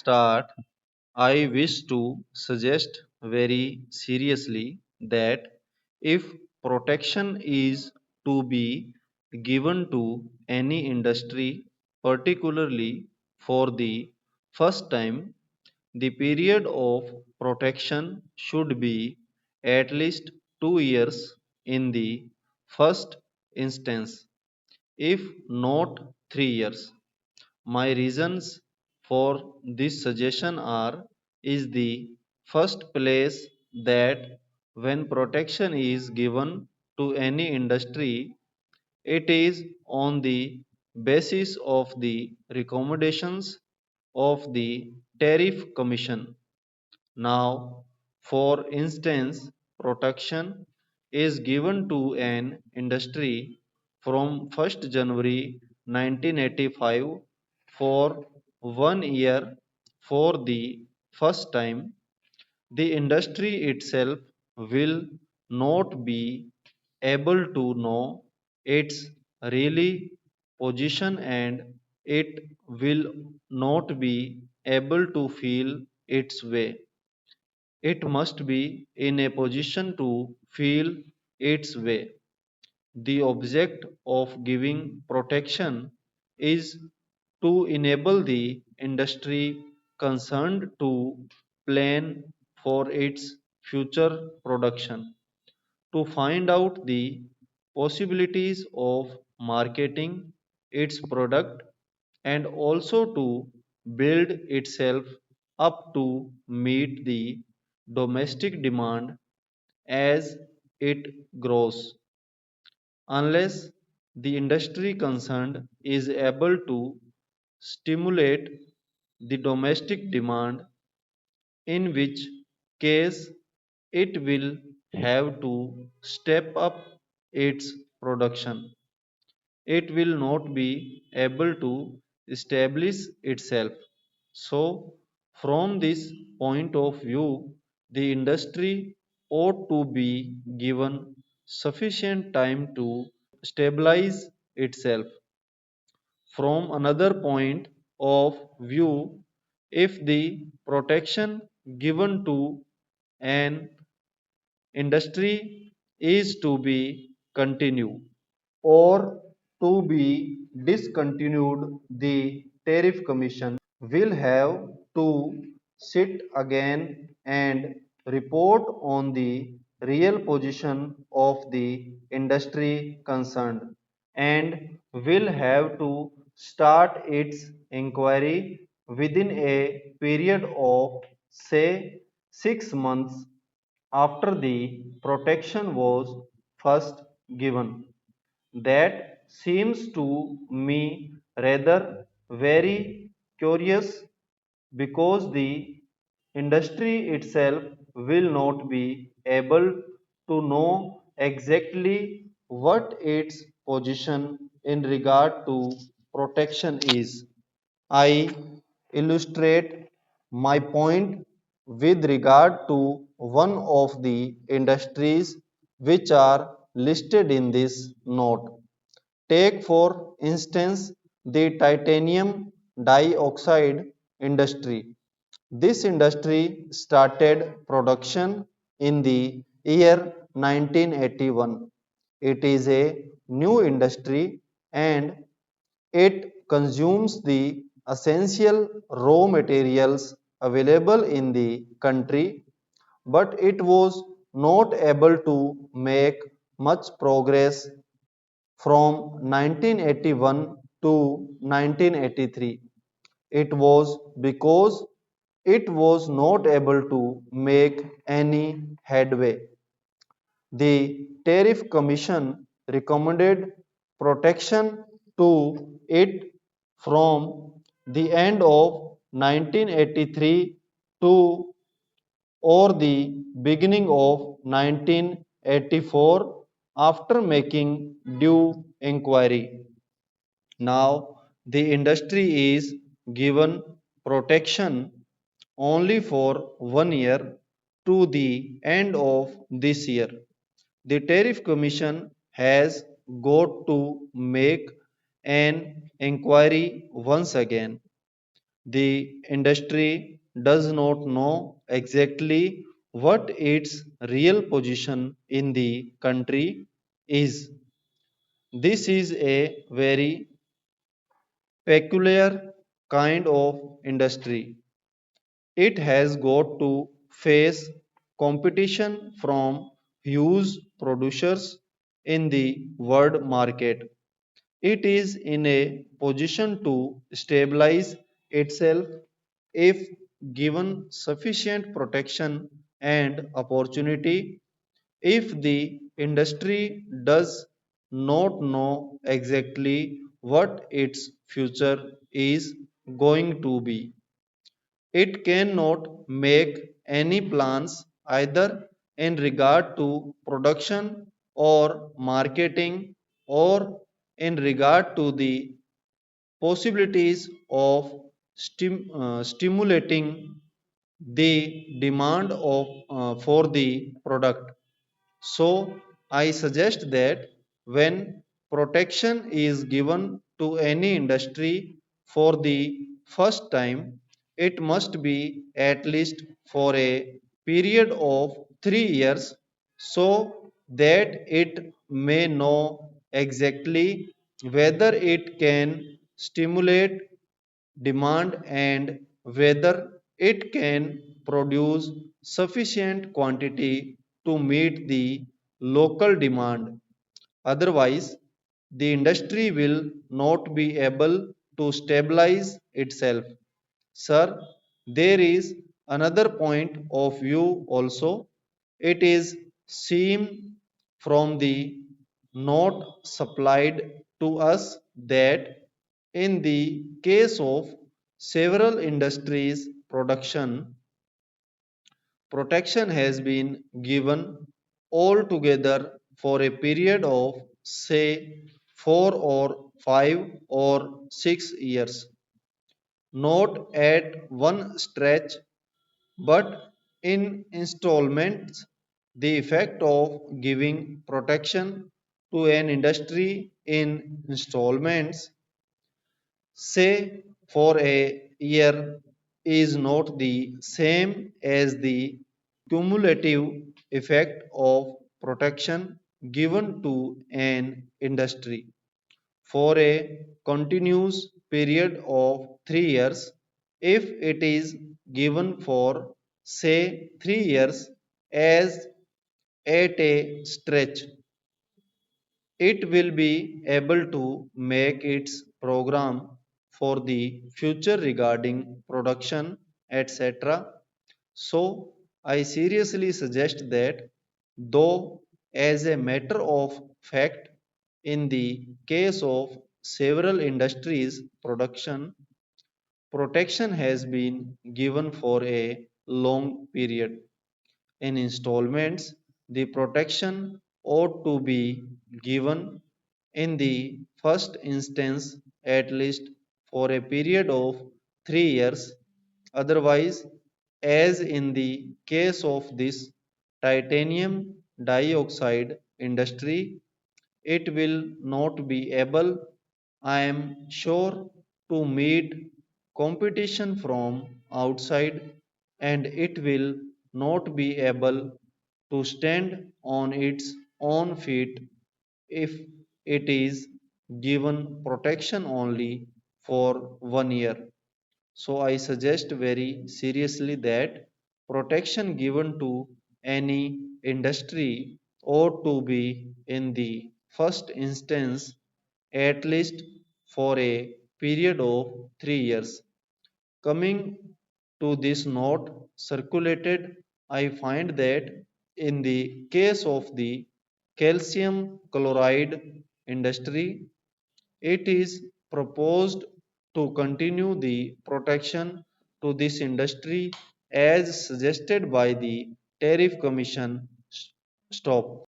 start, I wish to suggest very seriously that if protection is to be given to any industry, particularly for the first time, the period of protection should be at least 2 years in the first instance, if not 3 years. My reasons for this suggestion are is the first place that when protection is given to any industry, it is on the basis of the recommendations of the Tariff Commission. Now, for instance, protection is given to an industry from 1st January 1985 for 1 year for the first time. The industry itself will not be able to know its really position, and it will not be able to feel its way. It must be in a position to feel its way. The object of giving protection is to enable the industry concerned to plan for its future production, to find out the possibilities of marketing its product, and also to build itself up to meet the domestic demand as it grows. Unless the industry concerned is able to stimulate the domestic demand, in which case it will have to step up its production. It will not be able to establish itself. So, from this point of view, the industry ought to be given sufficient time to stabilize itself. From another point of view, if the protection given to an industry is to be continued or to be discontinued, the Tariff Commission will have to sit again and report on the real position of the industry concerned, and will have to start its inquiry within a period of, say, 6 months after the protection was first given. That seems to me rather very curious, because the industry itself will not be able to know exactly what its position in regard to protection is. I illustrate my point with regard to one of the industries which are listed in this note. Take for instance the titanium dioxide industry. This industry started production in the year 1981. It is a new industry, and it consumes the essential raw materials available in the country, but it was not able to make much progress from 1981 to 1983. It was because it was not able to make any headway. The Tariff Commission recommended protection to it from the end of 1983 to or the beginning of 1984 after making due inquiry. Now, the industry is given protection only for 1 year to the end of this year. The Tariff Commission has got to make an inquiry once again. The industry does not know exactly what its real position in the country is. This is a very peculiar kind of industry. It has got to face competition from huge producers in the world market. It is in a position to stabilize itself if given sufficient protection and opportunity. If the industry does not know exactly what its future is going to be, it cannot make any plans either in regard to production or marketing or in regard to the possibilities of stimulating the demand for the product. So, I suggest that when protection is given to any industry for the first time, it must be at least for a period of 3 years so that it may know exactly whether it can stimulate demand and whether it can produce sufficient quantity to meet the local demand. Otherwise, the industry will not be able to stabilize itself. Sir, there is another point of view also. It is seen from the note supplied to us that in the case of several industries production protection has been given altogether for a period of say 4 or 5 or 6 years, not at one stretch but in installments. The effect of giving protection to an industry in installments, say for a year, is not the same as the cumulative effect of protection given to an industry for a continuous period of 3 years. If it is given for say 3 years as at a stretch, it will be able to make its program for the future regarding production, etc. So I seriously suggest that, though as a matter of fact, in the case of several industries production protection has been given for a long period. In installments, the protection ought to be given in the first instance at least for a period of 3 years. Otherwise, as in the case of this titanium dioxide industry, it will not be able, I am sure, to meet competition from outside, and it will not be able to stand on its own feet if it is given protection only for 1 year. So I suggest very seriously that protection given to any industry ought to be in the first instance at least for a period of 3 years. Coming to this note circulated, I find that in the case of the calcium chloride industry, it is proposed to continue the protection to this industry as suggested by the Tariff Commission. Stop.